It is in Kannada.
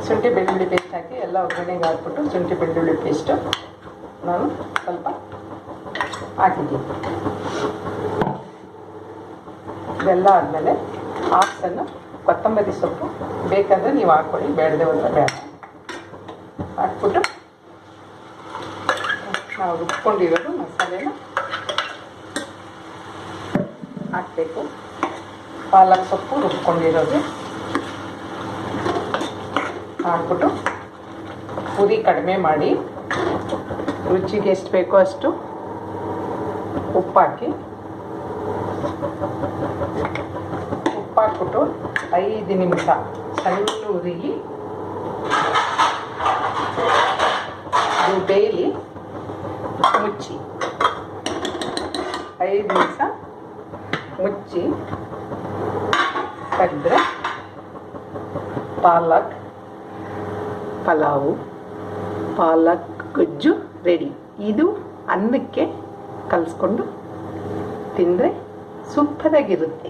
ಶುಂಠಿ ಬೆಳ್ಳುಳ್ಳಿ ಪೇಸ್ಟ್ ಹಾಕಿ ಎಲ್ಲ ಒಗ್ಗರಣೆಗೆ ಹಾಕ್ಬಿಟ್ಟು ಶುಂಠಿ ಬೆಳ್ಳುಳ್ಳಿ ಪೇಸ್ಟು ನಾನು ಸ್ವಲ್ಪ ಹಾಕಿದ್ದೀನಿ. ಇದೆಲ್ಲ ಆದಮೇಲೆ ಹಾಕ್ಸನ್ನು ಕೊತ್ತಂಬರಿ ಸೊಪ್ಪು ಬೇಕಾದರೆ ನೀವು ಹಾಕ್ಕೊಳ್ಳಿ, ಬೇಡದೆ ಹೋದರೆ ಬೇಡ. ಹಾಕ್ಬಿಟ್ಟು ನಾವು ರುಬ್ಕೊಂಡಿರೋದು ಮಸಾಲೆನ ಹಾಕಬೇಕು. ಪಾಲಕ್ ಸೊಪ್ಪು ರುಬ್ಕೊಂಡಿರೋದು ಹಾಕ್ಬಿಟ್ಟು ಉರಿ ಕಡಿಮೆ ಮಾಡಿ ರುಚಿಗೆ ಎಷ್ಟು ಬೇಕೋ ಅಷ್ಟು ಉಪ್ಪು ಹಾಕ್ಬಿಟ್ಟು 5 ನಿಮಿಷ ಸಣ್ಣ ಉರಿಲಿ ಇದು ಬೇಯಲಿ ಮುಚ್ಚಿ 5 ನಿಮಿಷ ಮುಚ್ಚಿ ತೆಗೆದ್ರೆ ಪಾಲಕ್ ಗೊಜ್ಜು ರೆಡಿ. ಇದು ಅನ್ನಕ್ಕೆ ಕಲಿಸ್ಕೊಂಡು ತಿಂದರೆ ಸೂಪರಾಗಿರುತ್ತೆ.